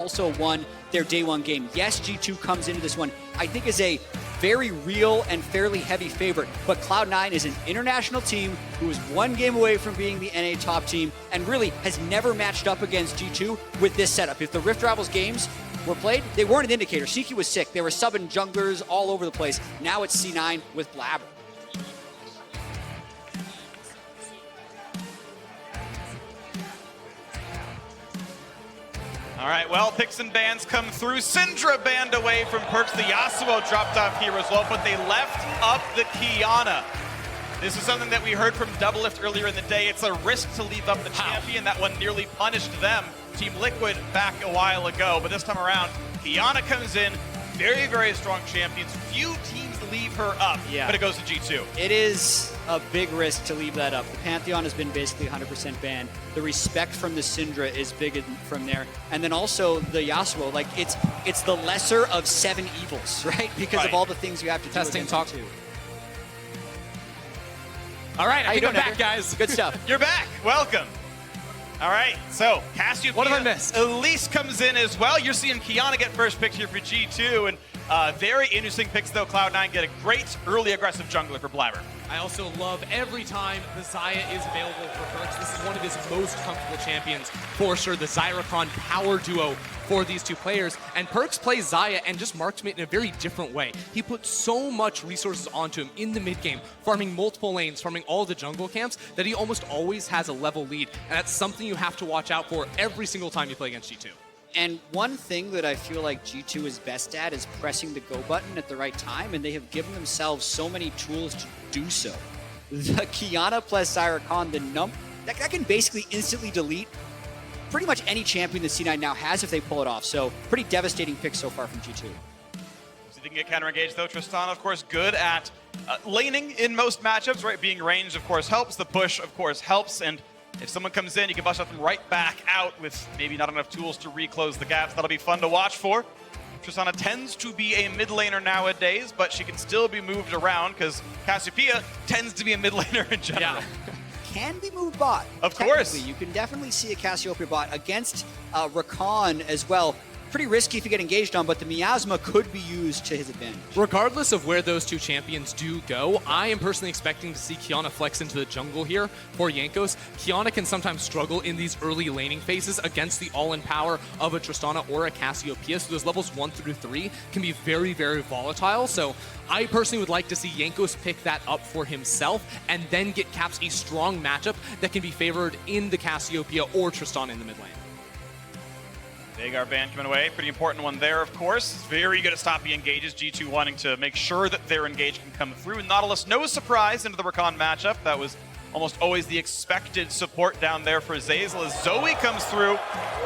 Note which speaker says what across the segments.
Speaker 1: also won their day one game. Yes, G2 comes into this one, I think, is a very real and fairly heavy favorite, but Cloud9 is an international team who is one game away from being the NA top team and really has never matched up against G2 with this setup. If the Rift Rivals games were played, they weren't an indicator. Siki was sick. They were subbing junglers all over the place. Now it's C9 with Blabber.
Speaker 2: All right, well, picks and bans come through. Syndra banned away from Perks. The Yasuo dropped off here as well, but they left up the Qiyana. This is something that we heard from Doublelift earlier in the day. It's a risk to leave up the champion. That one nearly punished them, Team Liquid, back a while ago. But this time around, Qiyana comes in. Very, very strong champions. Few teams leave her up, but it goes to G2.
Speaker 1: It is a big risk to leave that up. The Pantheon has been basically 100% banned. The respect from the Syndra is big from there. And then also the Yasuo, like it's the lesser of 7 evils, right? Because of all the things you have to do.
Speaker 3: Testing talk. All right, I think I'm back, guys.
Speaker 1: Good stuff.
Speaker 2: You're back. Welcome. All right, so Cassiopeia.
Speaker 3: What have I missed?
Speaker 2: Elise comes in as well. You're seeing Qiyana get first pick here for G2, and very interesting picks though. Cloud9 get a great early aggressive jungler for Blabber.
Speaker 3: I also love every time the Xayah is available for Perks. This is one of his most comfortable champions for sure. The Zyracon power duo for these two players. And Perks plays Xayah and just marks it in a very different way. He puts so much resources onto him in the mid game, farming multiple lanes, farming all the jungle camps, that he almost always has a level lead. And that's something you have to watch out for every single time you play against G2.
Speaker 1: And one thing that I feel like G2 is best at is pressing the go button at the right time, and they have given themselves so many tools to do so. The Qiyana plus Zyracon, that can basically instantly delete pretty much any champion that C9 now has if they pull it off. So pretty devastating pick so far from G2.
Speaker 2: So they can get counter-engaged though. Tristana, of course, good at laning in most matchups, right? Being ranged, of course, helps. The push, of course, helps. And if someone comes in, you can bust them right back out with maybe not enough tools to reclose the gaps. That'll be fun to watch for. Tristana tends to be a mid laner nowadays, but she can still be moved around because Cassiopeia tends to be a mid laner in general.
Speaker 1: Yeah. Can be moved bot.
Speaker 2: Of course.
Speaker 1: You can definitely see a Cassiopeia bot against Rakan as well. Pretty risky if you get engaged on, but the miasma could be used to his advantage.
Speaker 3: Regardless of where those two champions do go, I am personally expecting to see Qiyana flex into the jungle here for Jankos. Qiyana can sometimes struggle in these early laning phases against the all-in power of a Tristana or a Cassiopeia, so those levels 1 through 3 can be very, very volatile. So I personally would like to see Jankos pick that up for himself and then get Caps a strong matchup that can be favored in the Cassiopeia or Tristana in the mid lane.
Speaker 2: Veigar ban coming away. Pretty important one there, of course. Very good at stopping engages. G2 wanting to make sure that their engage can come through. Nautilus, no surprise into the Rakan matchup. That was almost always the expected support down there for Zeyzal. As Zoe comes through,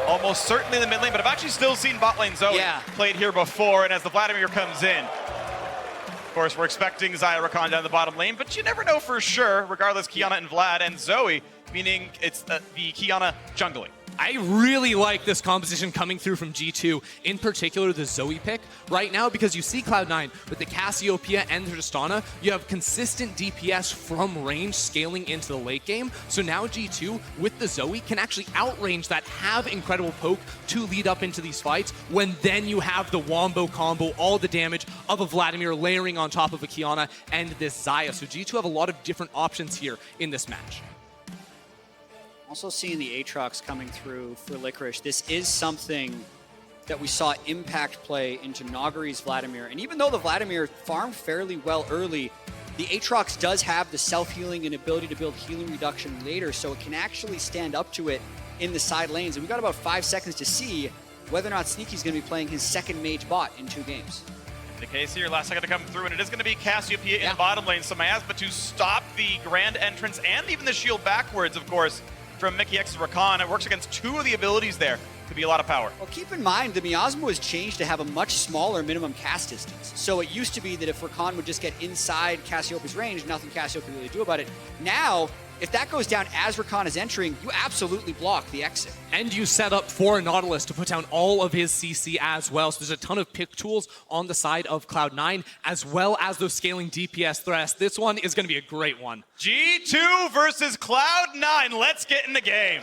Speaker 2: almost certainly in the mid lane, but I've actually still seen bot lane Zoe played here before, and as the Vladimir comes in, of course, we're expecting Xayah Rakan down the bottom lane, but you never know for sure, regardless, Qiyana and Vlad and Zoe, meaning it's the Qiyana jungling.
Speaker 3: I really like this composition coming through from G2, in particular the Zoe pick right now, because you see Cloud9 with the Cassiopeia and the Tristana, you have consistent DPS from range scaling into the late game. So now G2 with the Zoe can actually outrange that, have incredible poke to lead up into these fights, when then you have the wombo combo, all the damage of a Vladimir layering on top of a Qiyana and this Xayah. So G2 have a lot of different options here in this match.
Speaker 1: Also seeing the Aatrox coming through for Licorice. This is something that we saw Impact play into Nagari's Vladimir. And even though the Vladimir farmed fairly well early, the Aatrox does have the self-healing and ability to build healing reduction later, so it can actually stand up to it in the side lanes. And we've got about 5 seconds to see whether or not Sneaky's going to be playing his second mage bot in 2 games.
Speaker 2: The case here, last second to come through, and it is going to be Cassiopeia in the bottom lane. So miasma to stop the grand entrance and even the shield backwards, of course, from Mickey X's Rakan. It works against 2 of the abilities there. Could be a lot of power.
Speaker 1: Well, keep in mind, the miasma was changed to have a much smaller minimum cast distance. So it used to be that if Rakan would just get inside Cassiopeia's range, nothing Cassiopeia could really do about it. Now, if that goes down as Rakan is entering, you absolutely block the exit.
Speaker 3: And you set up for Nautilus to put down all of his CC as well. So there's a ton of pick tools on the side of Cloud9, as well as those scaling DPS threats. This one is going to be a great one.
Speaker 2: G2 versus Cloud9. Let's get in the game.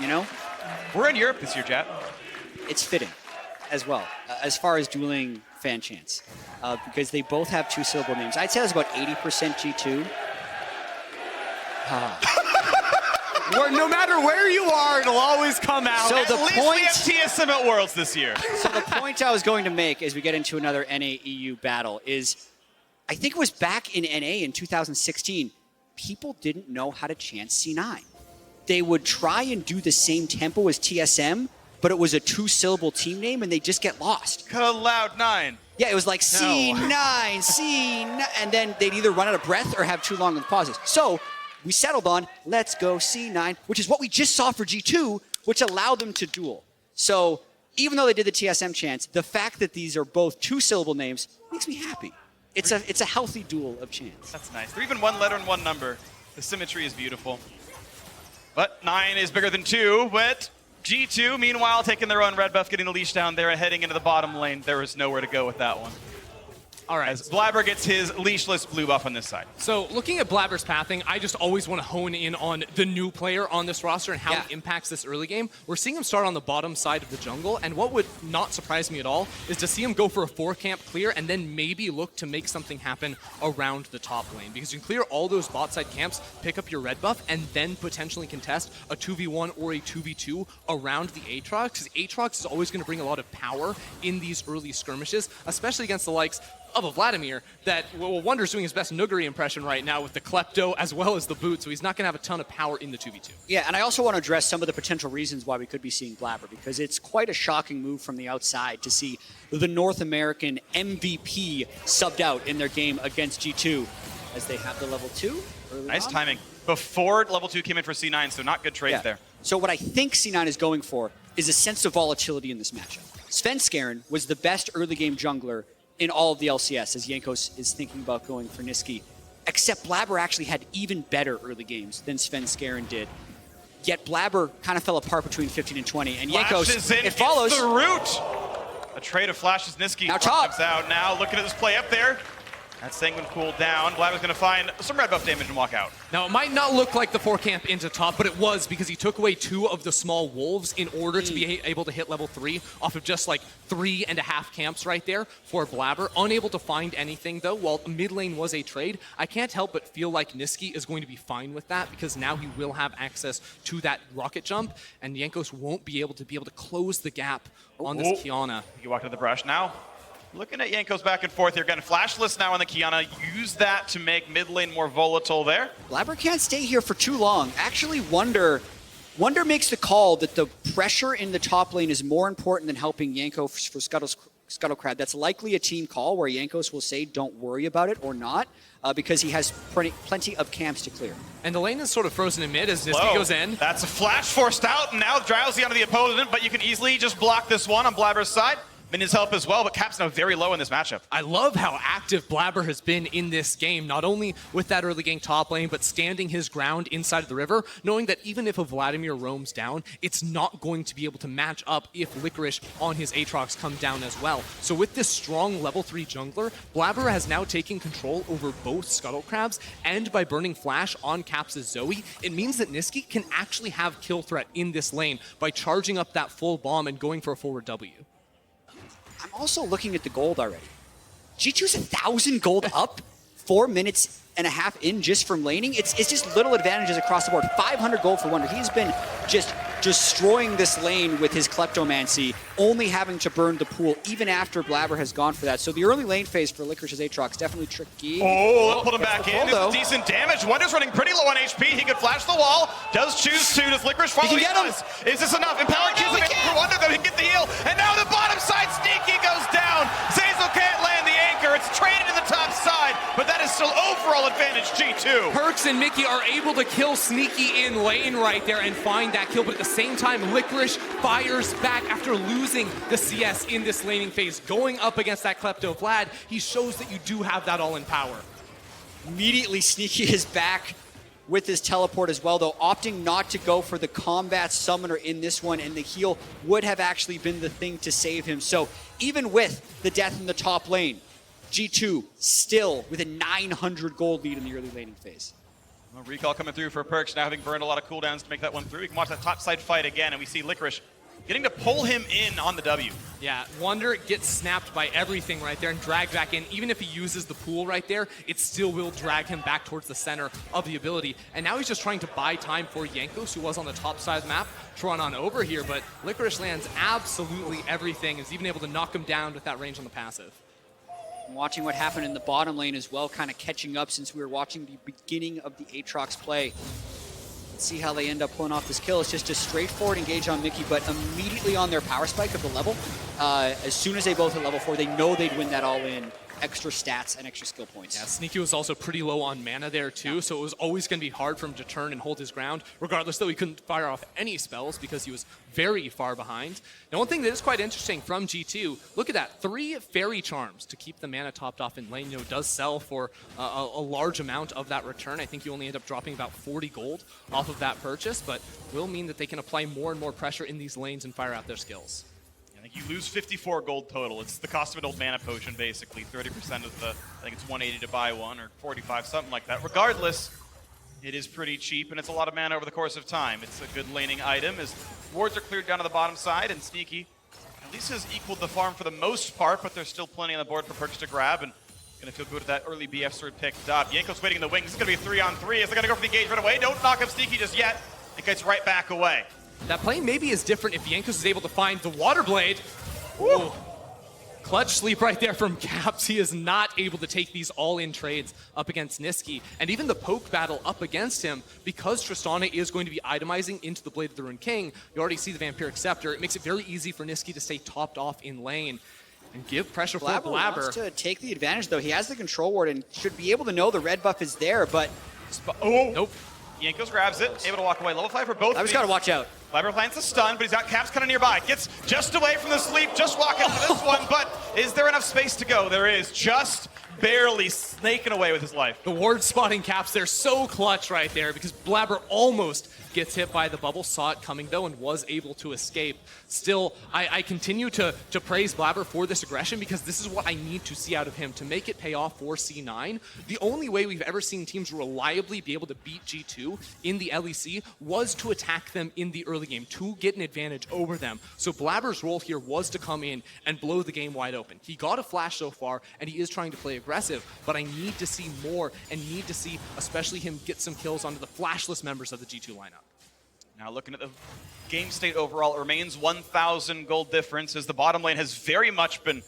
Speaker 1: you know?
Speaker 2: We're in Europe this year, Jat.
Speaker 1: It's fitting as well, as far as dueling fan chants, because they both have two-syllable names. I'd say it was about 80% G2.
Speaker 3: Where no matter where you are, it'll always come out.
Speaker 1: So
Speaker 2: At least we have TSM at Worlds this year.
Speaker 1: So the point I was going to make as we get into another NA-EU battle is, I think it was back in NA in 2016, people didn't know how to chant C9. They would try and do the same tempo as TSM, but it was a two-syllable team name and they just get lost.
Speaker 2: Cloud9.
Speaker 1: Yeah, it was like C9, C9, and then they'd either run out of breath or have too long of pauses. So we settled on, let's go C9, which is what we just saw for G2, which allowed them to duel. So even though they did the TSM chants, the fact that these are both two-syllable names makes me happy. It's a healthy duel of chants.
Speaker 2: That's nice. They're even one letter and one number. The symmetry is beautiful. But 9 is bigger than 2, but G2, meanwhile, taking their own red buff, getting the leash down there and heading into the bottom lane. There was nowhere to go with that one.
Speaker 3: All right.
Speaker 2: As Blabber gets his leashless blue buff on this side.
Speaker 3: So looking at Blabber's pathing, I just always want to hone in on the new player on this roster and how it impacts this early game. We're seeing him start on the bottom side of the jungle, and what would not surprise me at all is to see him go for a 4-camp clear and then maybe look to make something happen around the top lane. Because you can clear all those bot side camps, pick up your red buff, and then potentially contest a 2v1 or a 2v2 around the Aatrox, because Aatrox is always going to bring a lot of power in these early skirmishes, especially against the likes of a Vladimir that, well, Wonder's doing his best Nuguri impression right now with the Klepto as well as the boot, so he's not going to have a ton of power in the 2v2.
Speaker 1: Yeah, and I also want to address some of the potential reasons why we could be seeing Blabber, because it's quite a shocking move from the outside to see the North American MVP subbed out in their game against G2 as they have the level 2 early
Speaker 2: Nice
Speaker 1: on.
Speaker 2: timing. Before level 2 came in for C9, so not good trades there.
Speaker 1: So what I think C9 is going for is a sense of volatility in this matchup. Svenskeren was the best early game jungler in all of the LCS, as Jankos is thinking about going for Niski. Except Blabber actually had even better early games than Svenskeren did. Yet Blabber kind of fell apart between 15 and 20, and Jankos, it follows.
Speaker 2: The root. A trade of flashes. Niski
Speaker 1: Now top.
Speaker 2: comes out now. Looking at this play up there. That Sanguine cooled down. Blabber's going to find some red buff damage and walk out.
Speaker 3: Now, it might not look like the 4-camp into top, but it was because he took away 2 of the small wolves in order to be able to hit level 3 off of just like 3.5 camps right there for Blabber. Unable to find anything, though. While mid lane was a trade, I can't help but feel like Niski is going to be fine with that because now he will have access to that rocket jump, and Jankos won't be able to close the gap on this Kiana.
Speaker 2: You walk into the brush now. Looking at Jankos back and forth here. Again, flashless now on the Kiana. Use that to make mid lane more volatile there. Blabber
Speaker 1: can't stay here for too long. Actually, Wonder makes the call that the pressure in the top lane is more important than helping Jankos for Scuttlecrab. That's likely a team call where Jankos will say, don't worry about it or not, because he has plenty of camps to clear.
Speaker 3: And the lane is sort of frozen in mid as Niski goes in.
Speaker 2: That's a flash forced out, and now Drowsy onto the opponent, but you can easily just block this one on Blabber's side. Minions help as well, but Cap's now very low in this matchup.
Speaker 3: I love how active Blabber has been in this game, not only with that early game top lane, but standing his ground inside of the river, knowing that even if a Vladimir roams down, it's not going to be able to match up if Licorice on his Aatrox come down as well. So with this strong level 3 jungler, Blabber has now taken control over both Scuttlecrabs, and by burning Flash on Caps' Zoe, it means that Niski can actually have kill threat in this lane by charging up that full bomb and going for a forward W.
Speaker 1: I'm also looking at the gold already. G2's 1,000 gold up, 4 minutes and a half in just from laning. It's just little advantages across the board. 500 gold for Wonder. He's been just destroying this lane with his Kleptomancy, only having to burn the pool even after Blabber has gone for that. So the early lane phase for Licorice's Aatrox definitely tricky.
Speaker 2: Oh, put him back in. There's decent damage. Wonder's running pretty low on HP. He could flash the wall. Does choose to. Does Licorice follow?
Speaker 1: He can get him.
Speaker 2: Is this enough? Empowered kills him for Wonder, though. He can get the heal. And now the bottom side sneaky goes down. Zazel can't land the anchor. It's traded to the top side, but that is still overall advantage G2.
Speaker 3: Perkz and Mickey are able to kill Sneaky in lane right there and find that kill, but at the same time, Licorice fires back after losing the CS in this laning phase. Going up against that Klepto Vlad, he shows that you do have that all in power.
Speaker 1: Immediately, Sneaky is back with his teleport as well, though, opting not to go for the combat summoner in this one, and the heal would have actually been the thing to save him. So even with the death in the top lane, G2 still with a 900 gold lead in the early laning phase.
Speaker 2: Well, recall coming through for Perks, now having burned a lot of cooldowns to make that one through. We can watch that top side fight again, and we see Licorice getting to pull him in on the W.
Speaker 3: Yeah, Wonder gets snapped by everything right there and dragged back in. Even if he uses the pool right there, it still will drag him back towards the center of the ability. And now he's just trying to buy time for Jankos, who was on the top side of the map, to run on over here. But Licorice lands absolutely everything, is even able to knock him down with that range on the passive.
Speaker 1: Watching what happened in the bottom lane as well, kind of catching up since we were watching the beginning of the Aatrox play. Let's see how they end up pulling off this kill. It's just a straightforward engage on Mickey, but immediately on their power spike of the level, as soon as they both hit level 4, they know they'd win that all in. Extra stats and extra skill points.
Speaker 3: Yeah, Sneaky was also pretty low on mana there too, so it was always going to be hard for him to turn and hold his ground, regardless though he couldn't fire off any spells because he was very far behind. Now one thing that is quite interesting from G2, look at that, 3 Fairy Charms to keep the mana topped off in lane, does sell for a large amount of that return. I think you only end up dropping about 40 gold off of that purchase, but will mean that they can apply more and more pressure in these lanes and fire out their skills.
Speaker 2: I think you lose 54 gold total. It's the cost of an old mana potion, basically. 30% of the, I think it's 180 to buy one, or 45, something like that. Regardless, it is pretty cheap, and it's a lot of mana over the course of time. It's a good laning item, as wards are cleared down to the bottom side, and Sneaky at least has equaled the farm for the most part, but there's still plenty on the board for Perks to grab, and gonna feel good with that early BF sword picked up. Yanko's waiting in the wings. It's gonna be a 3-on-3. Is they gonna go for the engage right away? Don't knock up Sneaky just yet. It gets right back away.
Speaker 3: That play maybe is different if Jankos is able to find the Water Blade. Woo. Clutch sleep right there from Caps. He is not able to take these all-in trades up against Niski. And even the poke battle up against him, because Tristana is going to be itemizing into the Blade of the Ruined King, you already see the Vampiric Scepter. It makes it very easy for Niski to stay topped off in lane and give pressure for Blabber.
Speaker 1: Wants to take the advantage, though. He has the control ward and should be able to know the red buff is there, but...
Speaker 2: Oh!
Speaker 3: Nope.
Speaker 2: Yankos grabs it, able to walk away. Level 5 for both.
Speaker 1: I've just got to watch out.
Speaker 2: Blabber plants the stun, but he's got Caps kind of nearby. Gets just away from the sleep, just walking for this one, but is there enough space to go? There is, just barely snaking away with his life.
Speaker 3: The ward spotting Caps, they're so clutch right there because Blabber almost gets hit by the bubble, saw it coming though, and was able to escape. Still, I continue to praise Blabber for this aggression because this is what I need to see out of him to make it pay off for C9. The only way we've ever seen teams reliably be able to beat G2 in the LEC was to attack them in the early game, to get an advantage over them. So Blabber's role here was to come in and blow the game wide open. He got a flash so far, and he is trying to play aggressive, but I need to see more and need to see especially him get some kills onto the flashless members of the G2 lineup.
Speaker 2: Now looking at the game state overall, it remains 1,000 gold difference as the bottom lane has very much been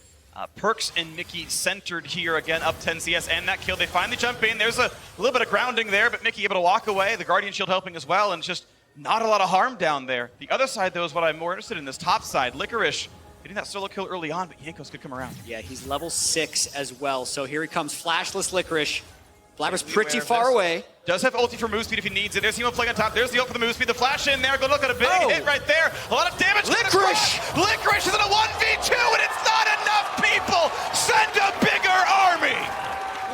Speaker 2: Perks and Mickey centered here again, up 10 CS and that kill. They finally jump in. There's a little bit of grounding there, but Mickey able to walk away. The Guardian Shield helping as well, and just not a lot of harm down there. The other side, though, is what I'm more interested in, this top side. Licorice getting that solo kill early on, but Jankos could come around.
Speaker 1: Yeah, he's level 6 as well, so here he comes, flashless Licorice. Blabber's pretty far away.
Speaker 2: Does have ulti for move speed if he needs it. There's Hemo playing on top. There's the ult for the move speed. The flash in there. Go look at a big hit right there. A lot of damage.
Speaker 1: Licorice!
Speaker 2: Licorice is in a 1v2 and it's not enough people. Send a bigger army.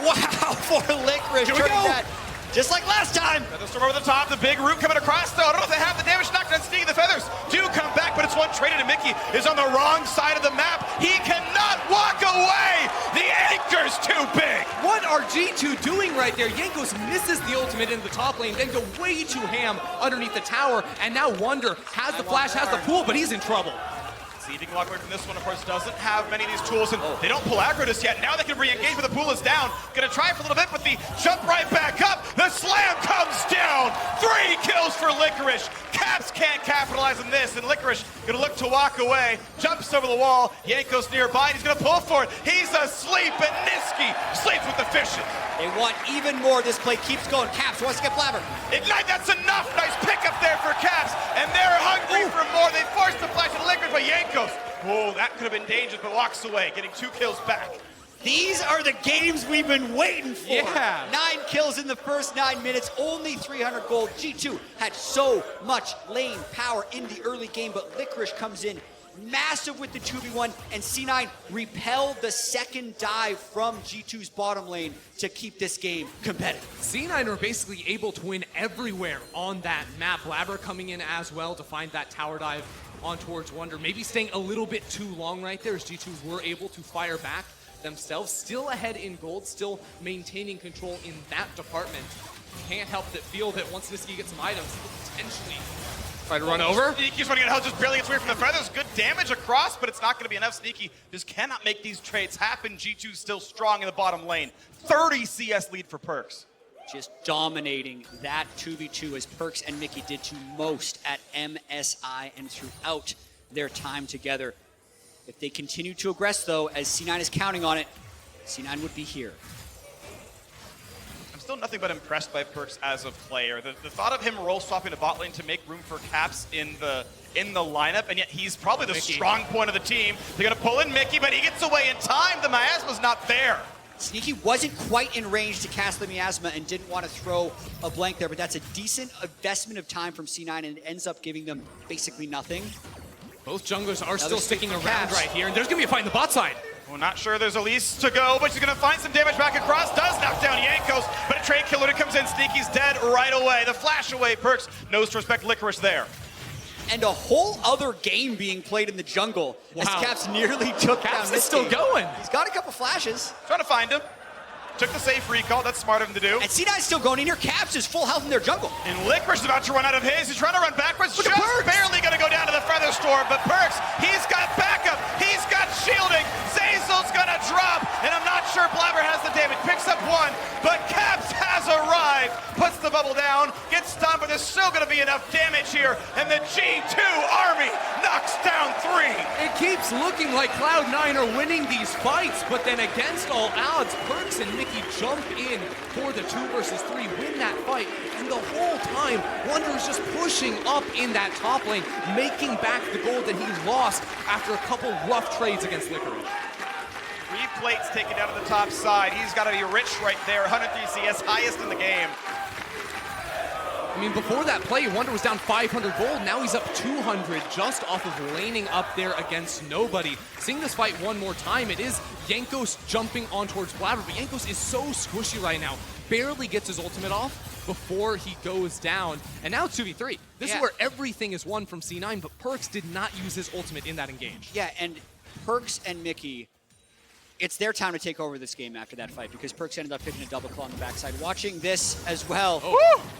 Speaker 1: Wow, for Licorice.
Speaker 2: Here we go.
Speaker 1: That just like last time.
Speaker 2: Got the storm over the top. The big root coming across though. I don't know if they have the damage knocked on Sneaky. The feathers do come back, but it's one traded and Mickey is on the wrong side of the map. He cannot walk away. The anchor's too big.
Speaker 3: What are G2 doing right there? Jankos misses the ultimate in the top lane, then go way too ham underneath the tower, and now Wonder has the flash, has the pool, but he's in trouble.
Speaker 2: See if he can walk away from this one. Of course, doesn't have many of these tools, and they don't pull aggro just yet. Now they can re-engage, but the pool is down. Gonna try for a little bit, but the jump right back up. The slam comes down. 3 kills for Licorice. Caps can't capitalize on this, and Licorice gonna look to walk away. Jumps over the wall. Jankos nearby, and he's gonna pull for it. He's asleep, and Niski sleeps with the fishes.
Speaker 1: They want even more. This play keeps going. Caps wants to get Blabber.
Speaker 2: Ignite, that's enough. Nice pickup there for Caps, and they're hungry for more. They force the flash of Licorice, but Jankos, oh, that could have been dangerous, but walks away, getting 2 kills back.
Speaker 1: These are the games we've been waiting for.
Speaker 3: Yeah.
Speaker 1: 9 kills in the first 9 minutes, only 300 gold. G2 had so much lane power in the early game, but Licorice comes in massive with the 2v1, and C9 repelled the second dive from G2's bottom lane to keep this game competitive.
Speaker 3: C9 were basically able to win everywhere on that map. Blabber coming in as well to find that tower dive on towards Wonder. Maybe staying a little bit too long right there as G2 were able to fire back themselves. Still ahead in gold, still maintaining control in that department. can't help but feel that once Niski gets some items, potentially try to run over.
Speaker 2: Sneaky's running out, just barely gets away from the feathers. Good damage across, but it's not going to be enough. Sneaky just cannot make these trades happen. G2 still strong in the bottom lane. 30 CS lead for Perks.
Speaker 1: Just dominating that 2v2 as Perks and Mickey did to most at MSI and throughout their time together. If they continue to aggress, though, as C9 is counting on it, C9 would be here.
Speaker 2: I'm still nothing but impressed by Perks as a player. The thought of him role swapping to bot lane to make room for Caps in the lineup, and yet he's probably the strong point of the team. They're going to pull in Mickey, but he gets away in time. The miasma's not there.
Speaker 1: Sneaky wasn't quite in range to cast the miasma and didn't want to throw a blank there, but that's a decent investment of time from C9, and it ends up giving them basically nothing.
Speaker 3: Both junglers are still sticking around
Speaker 1: Caps
Speaker 3: right here, and there's going to be a fight in the bot side.
Speaker 2: Well, not sure there's Elise to go, but she's going to find some damage back across. Does knock down Yankos, but a trade killer comes in. Sneaky's dead right away. The flash away, Perks knows to respect Licorice there.
Speaker 1: And a whole other game being played in the jungle as Caps nearly took down
Speaker 3: Caps
Speaker 1: this
Speaker 3: is still
Speaker 1: game.
Speaker 3: going.
Speaker 1: He's got a couple flashes.
Speaker 2: Trying to find him. Took the safe recall. That's smart of him to do.
Speaker 1: And C9's still going in here. Caps is full health in their jungle.
Speaker 2: And Licorice is about to run out of his. He's trying to run backwards.
Speaker 1: Look at
Speaker 2: Just
Speaker 1: Perks.
Speaker 2: barely going to go down to the feather store, but Perks, he's got backup. He's got shielding. Zazel's going to drop, and I'm not sure Blabber has the damage. Picks up one, but Caps has arrived. Puts the bubble down, gets stunned, but there's still going to be enough damage here, and the G2 army knocks down 3.
Speaker 3: It keeps looking like Cloud9 are winning these fights, but then against all odds, Perks and Mickey jump in for the 2 versus 3, win that fight, and the whole time, Wonder is just pushing up in that top lane, making back the gold that he lost after a couple rough trades against Licorice.
Speaker 2: 3 plates taken down to the top side. He's got to be rich right there. 103 CS, highest in the game.
Speaker 3: I mean, before that play, Wonder was down 500 gold. Now he's up 200 just off of laning up there against nobody. Seeing this fight one more time, it is Yankos jumping on towards Blabber, but Yankos is so squishy right now. Barely gets his ultimate off before he goes down. And now it's 2v3. This is where everything is won from C9, but Perks did not use his ultimate in that engage.
Speaker 1: Yeah, and Perks and Mickey, it's their time to take over this game after that fight because Perks ended up hitting a double claw on the backside. Watching this as well,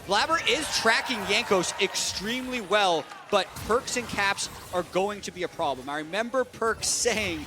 Speaker 1: Blabber is tracking Yankos extremely well, but Perks and Caps are going to be a problem. I remember Perks saying,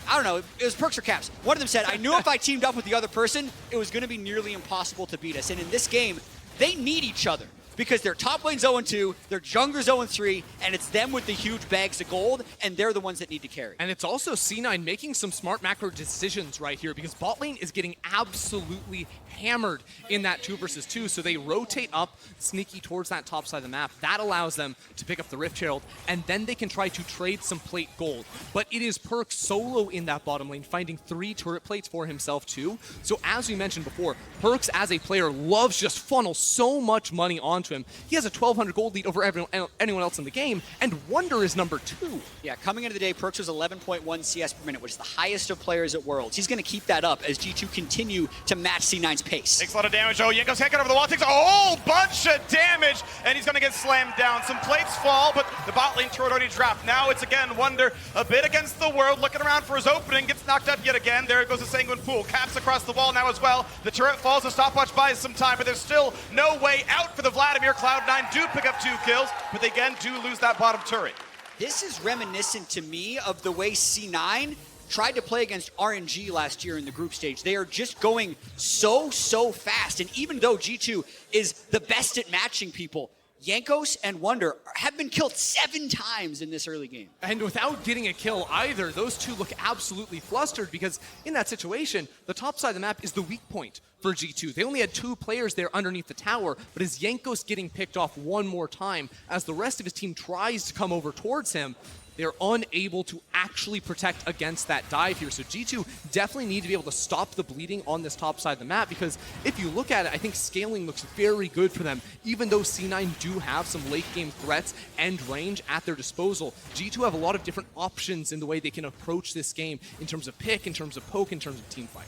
Speaker 1: I don't know, it was Perks or Caps. One of them said, I knew if I teamed up with the other person, it was going to be nearly impossible to beat us. And in this game, they need each other because their top lane's 0-2, their jungler's 0-3, and it's them with the huge bags of gold, and they're the ones that need to carry.
Speaker 3: And it's also C9 making some smart macro decisions right here because bot lane is getting absolutely hammered in that 2 versus 2, so they rotate up Sneaky towards that top side of the map. That allows them to pick up the Rift Herald, and then they can try to trade some plate gold. But it is Perks solo in that bottom lane, finding 3 turret plates for himself too. So as we mentioned before, Perks as a player loves just funnel so much money onto him. He has a 1,200 gold lead over anyone else in the game, and Wonder is number 2.
Speaker 1: Yeah, coming into the day, Perks was 11.1 CS per minute, which is the highest of players at Worlds. He's going to keep that up as G2 continue to match C9's pace.
Speaker 2: Takes a lot of damage. Oh, Yankos can't get over the wall. Takes a whole bunch of damage, and he's going to get slammed down. Some plates fall, but the bot lane turret already dropped. Now it's again Wonder, a bit against the world, looking around for his opening, gets knocked up yet again. There goes the Sanguine Pool. Caps across the wall now as well. The turret falls, the stopwatch buys some time, but there's still no way out for the Vladimir. Cloud9 do pick up 2 kills, but they again do lose that bottom turret.
Speaker 1: This is reminiscent to me of the way C9 tried to play against RNG last year in the group stage. They are just going so fast. And even though G2 is the best at matching people, Yankos and Wonder have been killed 7 times in this early game.
Speaker 3: And without getting a kill either, those two look absolutely flustered because in that situation, the top side of the map is the weak point for G2. They only had 2 players there underneath the tower, but as Yankos getting picked off one more time, as the rest of his team tries to come over towards him, they're unable to actually protect against that dive here. So G2 definitely need to be able to stop the bleeding on this top side of the map because if you look at it, I think scaling looks very good for them. Even though C9 do have some late game threats and range at their disposal, G2 have a lot of different options in the way they can approach this game in terms of pick, in terms of poke, in terms of team fight.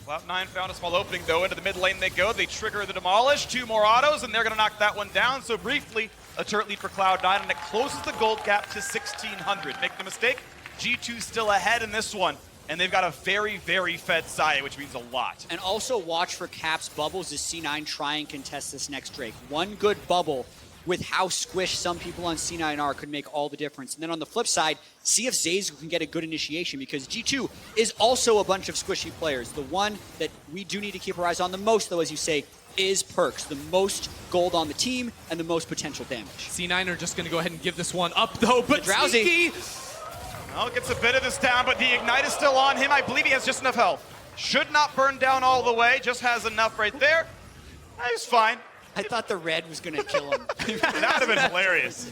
Speaker 2: Cloud9 found a small opening though. Into the mid lane they go. They trigger the demolish. 2 more autos and they're going to knock that one down. So briefly, a turret lead for Cloud9 and it closes the gold gap to 1,600. Make no mistake, G2 still ahead in this one. and they've got a very, very fed Saya, which means a lot.
Speaker 1: And also watch for Caps bubbles as C9 try and contest this next Drake. One good bubble with how squished some people on C9 are could make all the difference. And then on the flip side, see if Zayzou can get a good initiation, because G2 is also a bunch of squishy players. The one that we do need to keep our eyes on the most, though, as you say, is Perks. The most gold on the team and the most potential damage.
Speaker 3: C9 are just going to go ahead and give this one up, though, but
Speaker 1: Drowsy.
Speaker 3: Sneaky.
Speaker 2: Well, gets a bit of this down, but the Ignite is still on him. I believe he has just enough health. Should not burn down all the way, just has enough right there. He's fine.
Speaker 1: I thought the red was going to kill him.
Speaker 2: That would have been hilarious.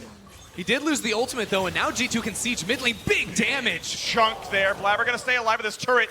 Speaker 3: He did lose the ultimate, though, and now G2 can siege mid lane. Big damage.
Speaker 2: Chunked there. Blabber going to stay alive with this turret.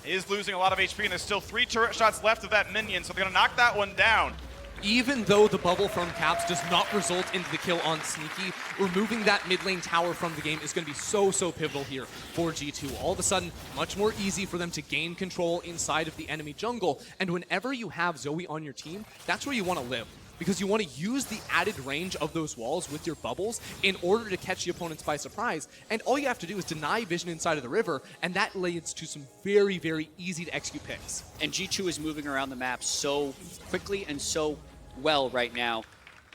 Speaker 2: Is losing a lot of HP, and there's still 3 turret shots left of that minion, so they're going to knock that one down.
Speaker 3: Even though the bubble from Caps does not result into the kill on Sneaky, removing that mid lane tower from the game is going to be so pivotal here for G2. All of a sudden, much more easy for them to gain control inside of the enemy jungle. And whenever you have Zoe on your team, that's where you want to live, because you want to use the added range of those walls with your bubbles in order to catch the opponents by surprise. And all you have to do is deny vision inside of the river, and that leads to some very easy to execute picks.
Speaker 1: And G2 is moving around the map so quickly and so well right now,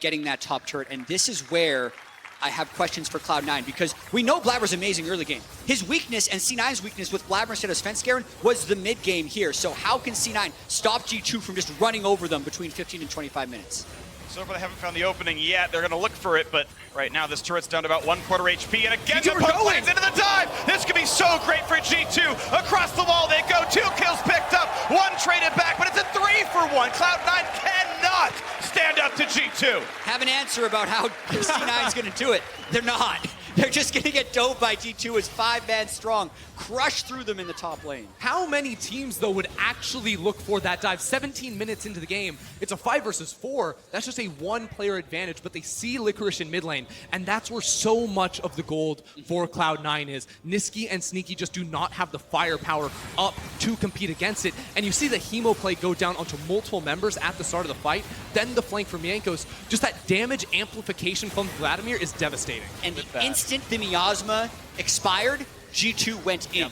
Speaker 1: getting that top turret. And this is where I have questions for Cloud9, because we know Blabber's amazing early game. His weakness and C9's weakness with Blabber instead of Sven Skaren was the mid game here. So how can C9 stop G2 from just running over them between 15 and 25 minutes?
Speaker 2: So far they haven't found the opening yet. They're going to look for it, but right now this turret's down to about 1/4 HP. And again, the poke lands into the dive. This could be so great for G2. Across the wall they go. 2 kills picked up. 1 traded back, but it's a 3-for-1. Cloud9 cannot stand up to G2.
Speaker 1: Have an answer about how C9 is going to do it. They're not. They're just going to get dove by G2 as 5-man strong, crush through them in the top lane.
Speaker 3: How many teams, though, would actually look for that dive? 17 minutes into the game, it's a 5 versus 4. That's just a 1-player advantage, but they see Licorice in mid lane, and that's where so much of the gold for Cloud9 is. Niski and Sneaky just do not have the firepower up to compete against it, and you see the Hemo play go down onto multiple members at the start of the fight, then the flank from Jankos. Just that damage amplification from Vladimir is devastating.
Speaker 1: And the instant the miasma expired, G2 went in.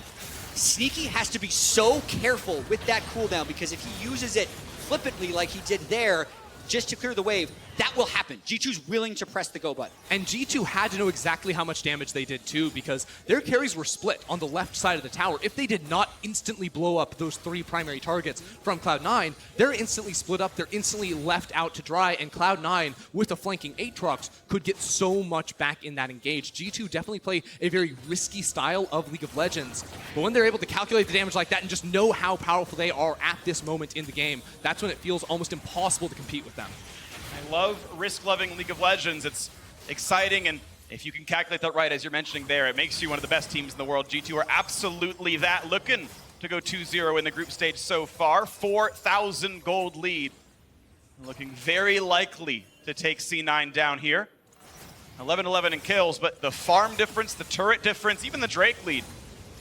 Speaker 1: Sneaky has to be so careful with that cooldown, because if he uses it flippantly like he did there, just to clear the wave, that will happen. G2's willing to press the go button.
Speaker 3: And G2 had to know exactly how much damage they did too, because their carries were split on the left side of the tower. If they did not instantly blow up those 3 primary targets from Cloud9, they're instantly split up, they're instantly left out to dry, and Cloud9, with the flanking Aatrox, could get so much back in that engage. G2 definitely play a very risky style of League of Legends, but when they're able to calculate the damage like that and just know how powerful they are at this moment in the game, that's when it feels almost impossible to compete with them.
Speaker 2: I love risk-loving League of Legends. It's exciting, and if you can calculate that right, as you're mentioning there, it makes you one of the best teams in the world. G2 are absolutely that, looking to go 2-0 in the group stage so far. 4,000 gold lead. Looking very likely to take C9 down here. 11-11 in kills, but the farm difference, the turret difference, even the Drake lead,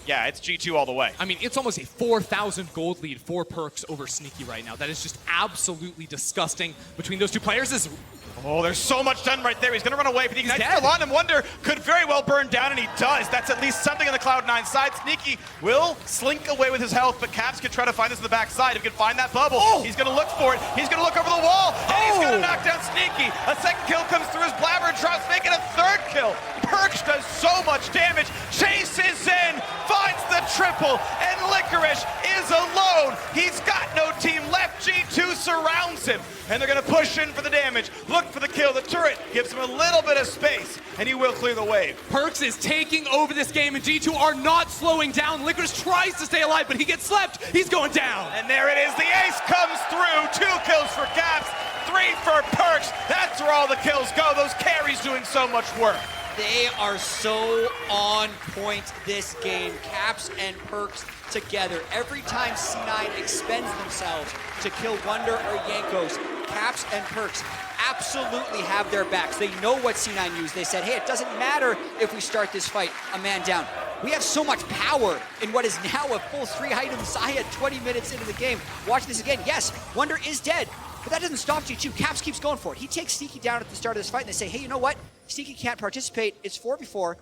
Speaker 2: yeah, it's G2 all the way.
Speaker 3: I mean, it's almost a 4,000 gold lead for Perks over Sneaky right now. That is just absolutely disgusting between those two players.
Speaker 2: Oh, there's so much done right there. He's going to run away, but the Ignite's still on him. Wonder could very well burn down, and he does. That's at least something on the Cloud9 side. Sneaky will slink away with his health, but Caps can try to find this in the backside. If he can find that bubble, he's going to look for it. He's going to look over the wall, and he's going to knock down Sneaky. A second kill comes through as Blabber drops, making a 3rd kill. Perks does so much damage, chases in, finds the triple, and Licorice is alone. He's got no team left. G2 surrounds him, and they're going to push in for the damage. Look for the kill. The turret gives him a little bit of space, and he will clear the wave.
Speaker 3: Perks is taking over this game, and G2 are not slowing down. Licorice tries to stay alive, but he gets slept. He's going down.
Speaker 2: And there it is. The ace comes through. 2 kills for Caps, 3 for Perks. That's where all the kills go. Those carries doing so much work.
Speaker 1: They are so on point this game. Caps and Perks together. Every time C9 expends themselves to kill Wonder or Jankos, Caps and Perks absolutely have their backs. They know what C9 used. They said, hey, it doesn't matter if we start this fight a man down. We have so much power in what is now a full 3-item Saya 20 minutes into the game. Watch this again. Yes, Wonder is dead, but that doesn't stop G2. Caps keeps going for it. He takes Sneaky down at the start of this fight, and they say, hey, you know what? Sneaky can't participate. It's 4v4.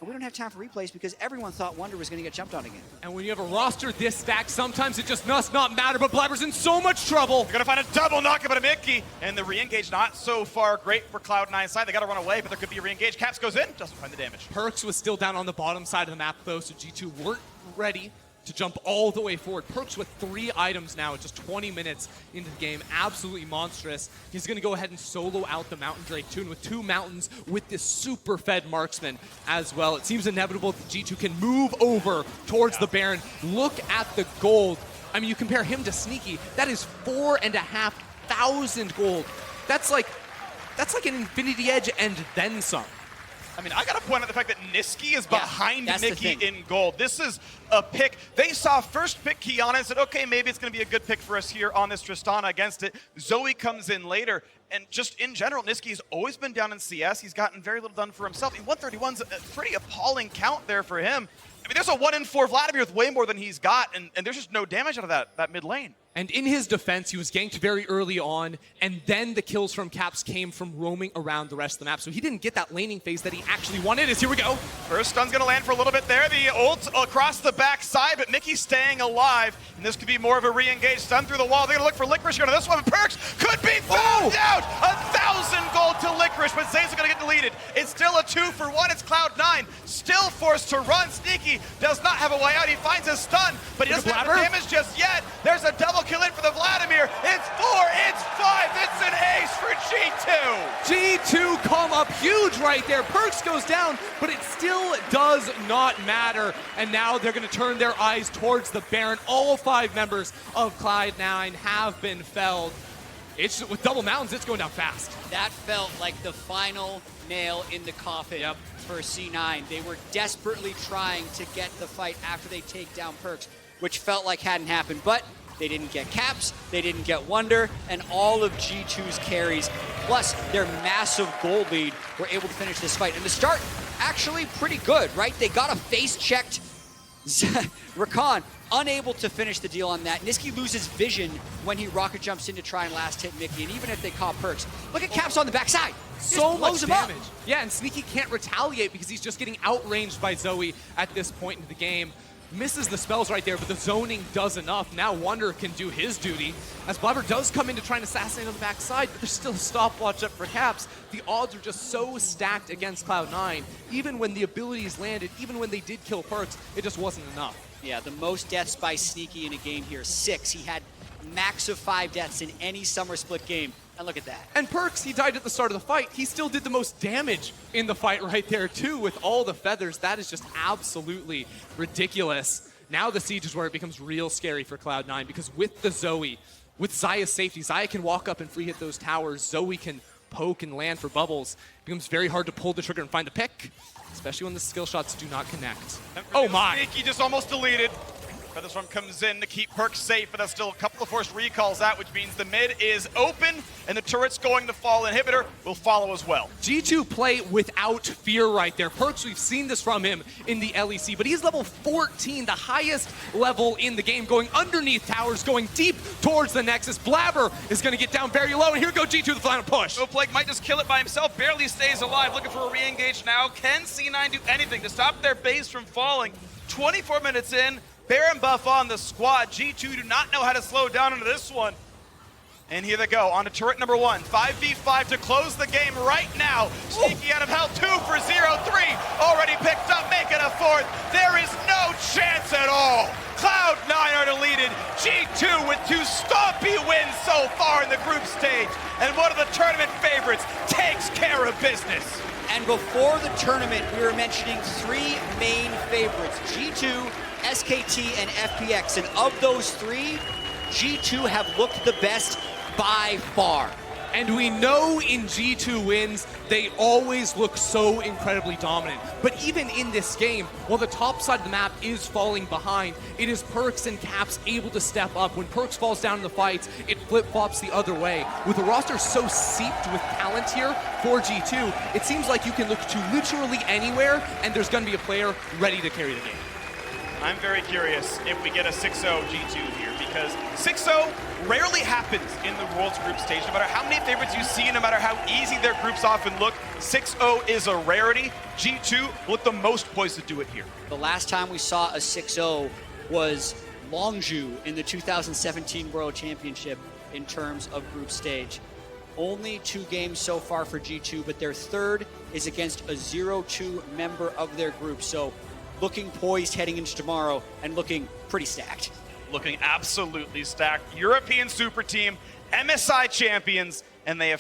Speaker 1: but we don't have time for replays because everyone thought Wonder was going to get jumped on again.
Speaker 3: And when you have a roster this stacked, sometimes it just does not matter, but Blabber's in so much trouble.
Speaker 2: They're gonna find a double knockup at a Mickey, and the re-engage not so far great for Cloud9's side. They gotta run away, but there could be a re-engage. Caps goes in, doesn't find the damage.
Speaker 3: Perks was still down on the bottom side of the map though, so G2 weren't ready to jump all the way forward. Perks with 3 items now at just 20 minutes into the game. Absolutely monstrous. He's going to go ahead and solo out the Mountain Drake too, and with 2 mountains with this super fed marksman as well. It seems inevitable that G2 can move over towards the Baron. Look at the gold. I mean, you compare him to Sneaky, that is 4,500 gold. That's like an Infinity Edge and then some.
Speaker 2: I mean, I gotta point out the fact that Niski is behind
Speaker 1: that's the
Speaker 2: Mickey
Speaker 1: thing.
Speaker 2: in gold. This is a pick. They saw first pick Kiana and said, okay, maybe it's gonna be a good pick for us here on this Tristana against it. Zoe comes in later, and just in general, Niski's always been down in CS. He's gotten very little done for himself. 131's a pretty appalling count there for him. I mean, there's a 1 in 4 Vladimir with way more than he's got, and there's just no damage out of that mid lane.
Speaker 3: And in his defense, he was ganked very early on, and then the kills from Caps came from roaming around the rest of the map. So he didn't get that laning phase that he actually wanted. Here we go.
Speaker 2: First stun's gonna land for a little bit there. The ult across the back side, but Mickey's staying alive, and this could be more of a re-engage stun through the wall. They're gonna look for Licorice here on this one, but Perks could be found out! 1,000 gold to Licorice, but Zay's gonna get deleted. It's still a 2 for 1. It's Cloud9, still forced to run. Sneaky does not have a way out. He finds his stun, but he doesn't have the damage just yet. There's a double kill in for the Vladimir. It's 4, it's 5, it's an ace for G2.
Speaker 3: G2 come up huge right there. Perks goes down, but it still does not matter. And now they're going to turn their eyes towards the Baron. All 5 members of Cloud9 have been felled. It's with double mountains, it's going down fast.
Speaker 1: That felt like the final nail in the coffin for C9. They were desperately trying to get the fight after they take down Perks, which felt like hadn't happened, but they didn't get Caps, they didn't get Wonder, and all of G2's carries, plus their massive gold lead, were able to finish this fight. And the start, actually pretty good, right? They got a face-checked Rakan, unable to finish the deal on that. Niski loses vision when he rocket jumps in to try and last hit Mickey, and even if they caught Perks, look at Caps on the backside.
Speaker 3: So much damage.
Speaker 1: Up.
Speaker 3: Yeah, and Sneaky can't retaliate because he's just getting outranged by Zoe at this point in the game. Misses the spells right there, but the zoning does enough. Now Wonder can do his duty, as Blabber does come in to try and assassinate on the backside, but there's still a stopwatch up for Caps. The odds are just so stacked against Cloud9. Even when the abilities landed, even when they did kill Perks, it just wasn't enough.
Speaker 1: Yeah, the most deaths by Sneaky in a game here, 6. He had max of 5 deaths in any summer split game. And look at that.
Speaker 3: And Perks, he died at the start of the fight. He still did the most damage in the fight right there too with all the feathers. That is just absolutely ridiculous. Now the siege is where it becomes real scary for Cloud9 because with the Zoe, with Xayah's safety, Xayah can walk up and free hit those towers. Zoe can poke and land for bubbles. It becomes very hard to pull the trigger and find the pick, especially when the skill shots do not connect. Oh my!
Speaker 2: Sneaky just almost deleted. Featherstorm comes in to keep Perks safe, but that's still a couple of forced recalls out, which means the mid is open, and the turret's going to fall. Inhibitor will follow as well.
Speaker 3: G2 play without fear right there. Perks, we've seen this from him in the LEC, but he's level 14, the highest level in the game, going underneath towers, going deep towards the Nexus. Blabber is going to get down very low, and here go G2, the final push.
Speaker 2: Snowflake might just kill it by himself, barely stays alive, looking for a re-engage now. Can C9 do anything to stop their base from falling? 24 minutes in, Baron buff on the squad. G2 do not know how to slow down into this one. And here they go, on to turret number 1. 5v5 to close the game right now. Sneaky out of hell, 2 for 0, 3 already picked up, making a 4th. There is no chance at all. Cloud9 are deleted. G2 with 2 stompy wins so far in the group stage. And one of the tournament favorites takes care of business.
Speaker 1: And before the tournament, we were mentioning 3 main favorites, G2, SKT, and FPX. And of those 3, G2 have looked the best by far.
Speaker 3: And we know in G2 wins, they always look so incredibly dominant. But even in this game, while the top side of the map is falling behind, it is Perks and Caps able to step up. When Perks falls down in the fights, it flip-flops the other way. With the roster so seeped with talent here for G2, it seems like you can look to literally anywhere, and there's going to be a player ready to carry the game.
Speaker 2: I'm very curious if we get a 6-0 G2 here, because 6-0 rarely happens in the World's group stage. No matter how many favorites you see, no matter how easy their groups often look, 6-0 is a rarity. G2 look the most poised to do it here.
Speaker 1: The last time we saw a 6-0 was Longzhou in the 2017 World Championship in terms of group stage. Only 2 games so far for G2, but their third is against a 0-2 member of their group. So looking poised heading into tomorrow and looking pretty stacked.
Speaker 2: Looking absolutely stacked. European super team, MSI champions, and they have